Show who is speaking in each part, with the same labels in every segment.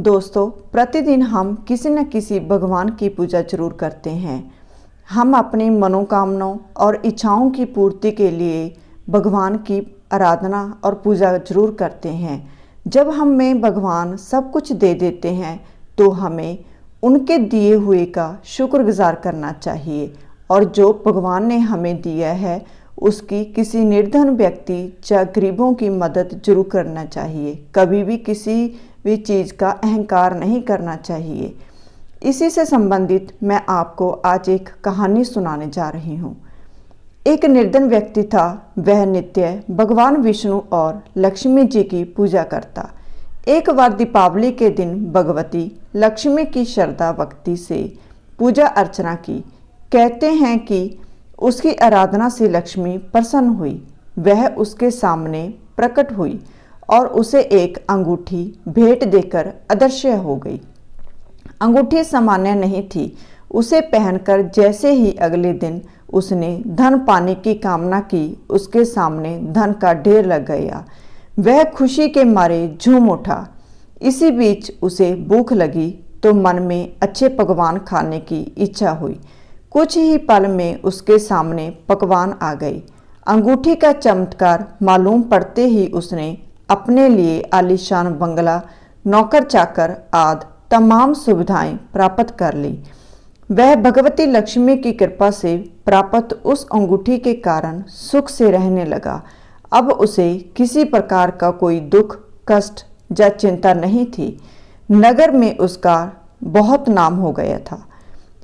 Speaker 1: दोस्तों, प्रतिदिन हम किसी न किसी भगवान की पूजा जरूर करते हैं। हम अपनी मनोकामनाओं और इच्छाओं की पूर्ति के लिए भगवान की आराधना और पूजा जरूर करते हैं। जब हमें भगवान सब कुछ दे देते हैं तो हमें उनके दिए हुए का शुक्रगुजार करना चाहिए और जो भगवान ने हमें दिया है उसकी किसी निर्धन व्यक्ति या गरीबों की मदद जरूर करना चाहिए। कभी भी किसी भी चीज़ का अहंकार नहीं करना चाहिए। इसी से संबंधित मैं आपको आज एक कहानी सुनाने जा रही हूँ। एक निर्धन व्यक्ति था। वह नित्य भगवान विष्णु और लक्ष्मी जी की पूजा करता। एक बार दीपावली के दिन भगवती लक्ष्मी की श्रद्धा भक्ति से पूजा अर्चना की। कहते हैं कि उसकी आराधना से लक्ष्मी प्रसन्न हुई। वह उसके सामने प्रकट हुई और उसे एक अंगूठी भेंट देकर अदृश्य हो गई। अंगूठी सामान्य नहीं थी। उसे पहनकर जैसे ही अगले दिन उसने धन पाने की कामना की, उसके सामने धन का ढेर लग गया। वह खुशी के मारे झूम उठा। इसी बीच उसे भूख लगी तो मन में अच्छे पकवान खाने की इच्छा हुई। कुछ ही पल में उसके सामने पकवान आ गए। अंगूठी का चमत्कार मालूम पड़ते ही उसने अपने लिए आलीशान बंगला, नौकर चाकर आदि तमाम सुविधाएं प्राप्त कर ली। वह भगवती लक्ष्मी की कृपा से प्राप्त उस अंगूठी के कारण सुख से रहने लगा। अब उसे किसी प्रकार का कोई दुख, कष्ट या चिंता नहीं थी। नगर में उसका बहुत नाम हो गया था।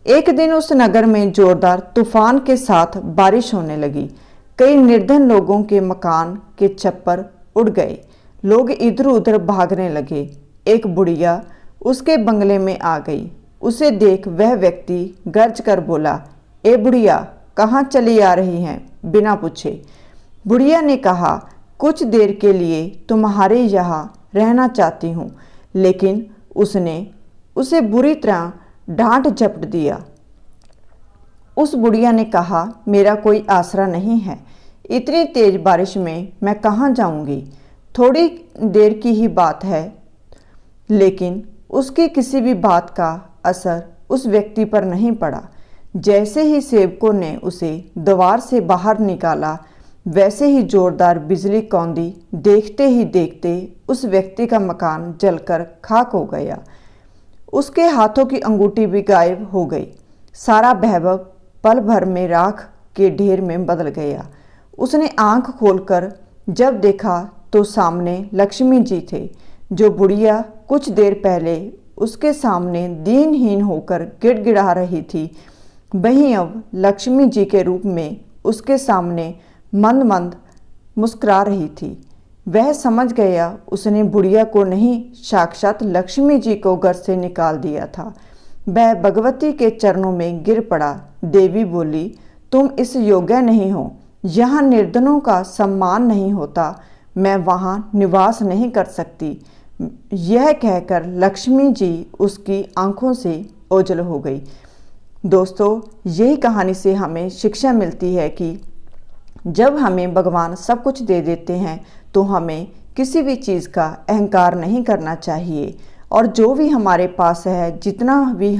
Speaker 1: एक दिन उस नगर में जोरदार तूफान के साथ बारिश होने लगी। कई निर्धन लोगों के मकान के छप्पर उड़ गए। लोग इधर उधर भागने लगे। एक बुढ़िया उसके बंगले में आ गई। उसे देख वह व्यक्ति गर्ज कर बोला, ए बुढ़िया, कहाँ चली आ रही हैं बिना पूछे। बुढ़िया ने कहा, कुछ देर के लिए तुम्हारे यहाँ रहना चाहती हूँ। लेकिन उसने उसे बुरी तरह डांट झपट दिया। उस बुढ़िया ने कहा, मेरा कोई आसरा नहीं है। इतनी तेज बारिश में मैं कहाँ जाऊंगी। थोड़ी देर की ही बात है। लेकिन उसकी किसी भी बात का असर उस व्यक्ति पर नहीं पड़ा। जैसे ही सेवकों ने उसे द्वार से बाहर निकाला, वैसे ही जोरदार बिजली कौंदी। देखते ही देखते उस व्यक्ति का मकान जलकर खाक हो गया। उसके हाथों की अंगूठी भी गायब हो गई। सारा वैभव पल भर में राख के ढेर में बदल गया। उसने आंख खोलकर जब देखा तो सामने लक्ष्मी जी थे। जो बुढ़िया कुछ देर पहले उसके सामने दीनहीन होकर गिड़गिड़ा रही थी, वहीं अब लक्ष्मी जी के रूप में उसके सामने मंद मंद मुस्कुरा रही थी। वह समझ गया उसने बुढ़िया को नहीं, साक्षात लक्ष्मी जी को घर से निकाल दिया था। वह भगवती के चरणों में गिर पड़ा। देवी बोली, तुम इस योग्य नहीं हो। यहाँ निर्धनों का सम्मान नहीं होता। मैं वहाँ निवास नहीं कर सकती। यह कहकर लक्ष्मी जी उसकी आंखों से ओझल हो गई। दोस्तों, यही कहानी से हमें शिक्षा मिलती है कि जब हमें भगवान सब कुछ दे देते हैं तो हमें किसी भी चीज़ का अहंकार नहीं करना चाहिए। और जो भी हमारे पास है, जितना भी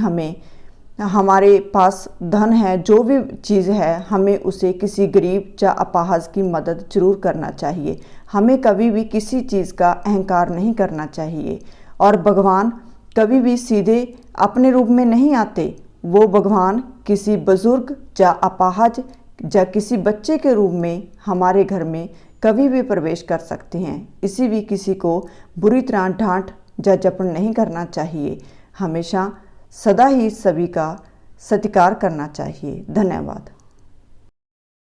Speaker 1: हमारे पास धन है, जो भी चीज़ है, हमें उसे किसी गरीब या अपाहज की मदद जरूर करना चाहिए। हमें कभी भी किसी चीज़ का अहंकार नहीं करना चाहिए। और भगवान कभी भी सीधे अपने रूप में नहीं आते। वो भगवान किसी बुजुर्ग या अपाहज या किसी बच्चे के रूप में हमारे घर में कभी भी प्रवेश कर सकते हैं। इसी भी किसी को बुरी तरह डांट या जपन नहीं करना चाहिए। हमेशा सदा ही सभी का सत्कार करना चाहिए। धन्यवाद।